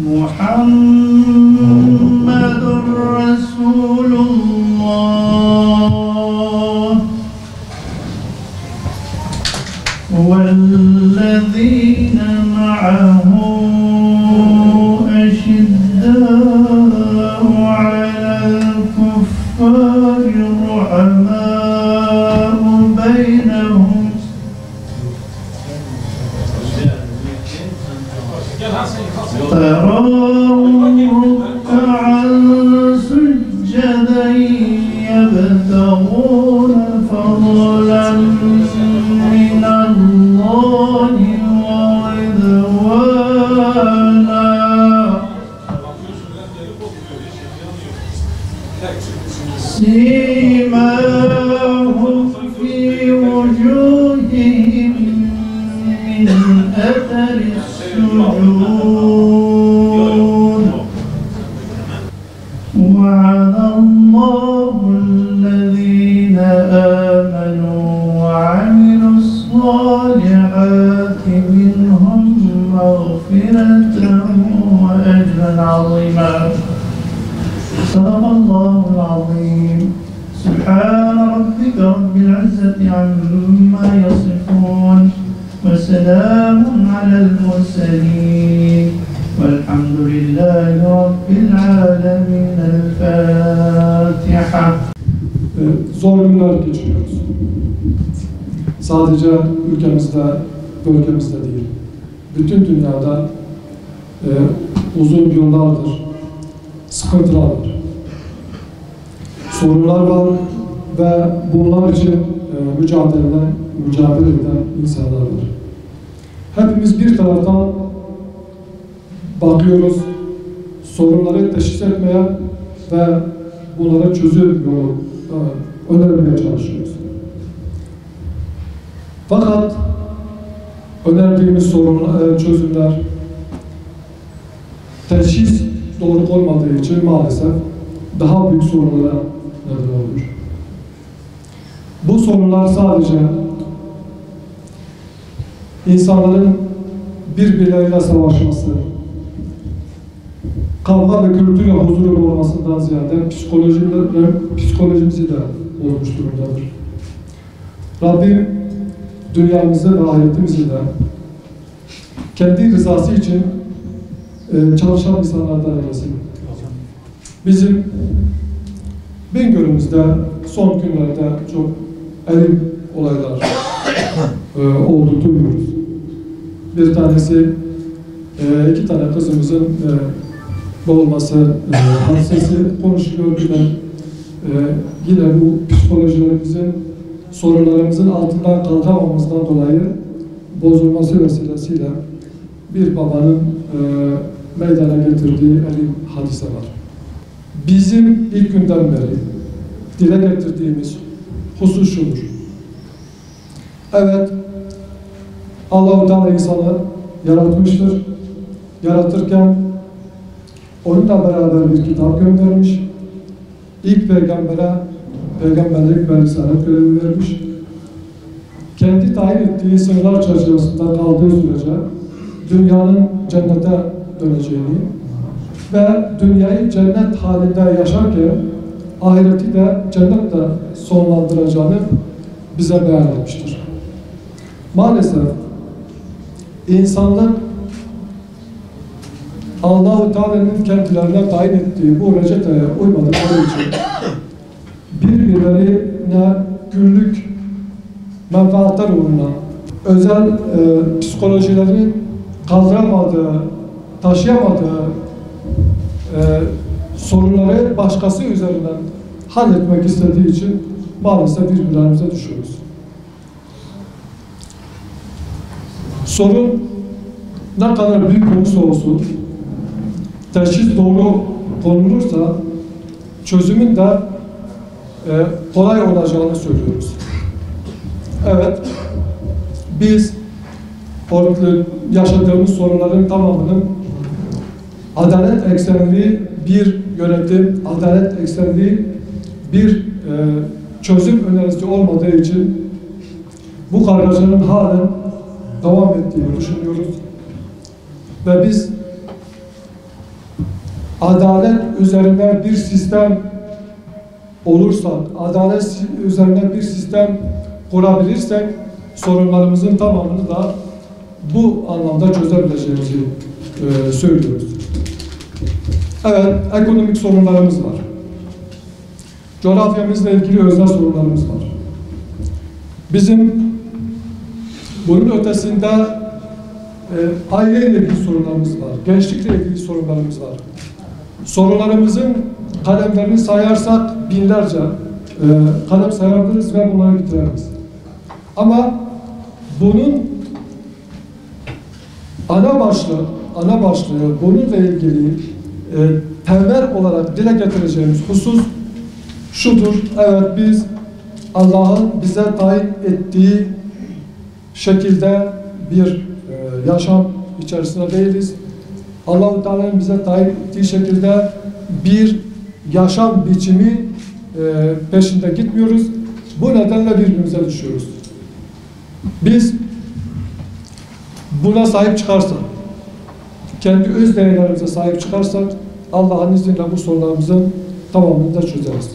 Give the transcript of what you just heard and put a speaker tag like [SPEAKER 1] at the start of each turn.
[SPEAKER 1] محمد رسول الله والذين معه أشداء على الكفار رحماء بينهم تراهم ركعا سجدا يبتغون فضلا من الله ورضوانا سيماهم في وجوههم من أثر السجود وعد الله الذين آمنوا وعملوا الصالحات منهم مغفرة وأجرا عظيما صدق الله العظيم سبحان ربك رب العزة عما يصفون وسلام على المرسلين والحمد لله رب العالمين الفاتحة.
[SPEAKER 2] Zor günler geçiriyoruz. Sadece ülkemizde, bölgemizde değil, bütün dünyada uzun yıllardır sıkıntılar var. Sorunlar var ve bunlar için mücadele eden insanlar var. Hepimiz bir taraftan bakıyoruz, sorunları teşhis etmeye ve bunlara çözüm yolu önermeye çalışıyoruz. Fakat önerdiğimiz çözümler teşhis doğru olmadığı için maalesef daha büyük sorunlara neden oluyor. Bu sorunlar sadece insanların birbirleriyle savaşması, kavga ve gürültü ve huzurun olmasından ziyade psikolojimizi de olmuş durumdadır. Rabbim dünyamızı ve ahiretimizi de kendi rızası için çalışan insanlardan eylesin. Bizim Bingöl'ümüzde son günlerde çok elim olaylar oldu, duyuyoruz. Bir tanesi, iki tane kızımızın boğulması hadisesi konuşuluyor. Yine bu psikolojilerimizin, sorunlarımızın altından kalkamamızdan dolayı bozulması vesilesiyle bir babanın meydana getirdiği elim hadise var. Bizim ilk günden beri dile getirdiğimiz husus şudur. Evet, Allah-u Teala insanı yaratmıştır. Yaratırken onunla beraber bir kitap göndermiş. İlk peygambere peygamberlik ve risalet görevi vermiş. Kendi tayin ettiği sınırlar çerçevesinde kaldığı sürece dünyanın cennete döneceğini ve dünyayı cennet halinde yaşarken ahireti de cennetle sonlandıracağını bize beyan etmiştir. Maalesef insanlar Allah-u Teala'nın kendilerine tayin ettiği bu reçeteye uymadıkları için birbirlerine günlük menfaatler uğruna özel psikolojilerin kaldıramadığı, taşıyamadığı sorunları başkası üzerinden halletmek istediği için maalesef birbirlerimize düşüyoruz. Sorun ne kadar büyük olursa olsun, teşhis doğru konulursa çözümün de kolay olacağını söylüyoruz. Evet, biz yaşadığımız sorunların tamamının adalet eksenli bir yönetim, adalet eksenli bir çözüm önerisi olmadığı için bu kargaşanın halen devam ettiğini düşünüyoruz. Ve biz adalet üzerine bir sistem olursa, adalet üzerine bir sistem kurabilirsek sorunlarımızın tamamını da bu anlamda çözebileceğimizi söylüyoruz. Evet, ekonomik sorunlarımız var. Coğrafyamızla ilgili özel sorunlarımız var. Bizim bunun ötesinde aileyle ilgili sorunlarımız var. Gençlikle ilgili sorunlarımız var. Sorunlarımızın kalemlerini sayarsak binlerce kalem sayabiliriz ve bunları bitiririz. Ama bunun ana başlığı bununla ilgili temel olarak dile getireceğimiz husus şudur: evet, biz Allah'ın bize tayin ettiği şekilde bir yaşam içerisinde değiliz. Allah-u Teala'nın bize tayin ettiği şekilde bir yaşam biçimi peşinde gitmiyoruz. Bu nedenle birbirimize düşüyoruz. Biz buna sahip çıkarsak, kendi öz değerlerimize sahip çıkarsak Allah'ın izniyle bu sorunlarımızın tamamını da çözeriz.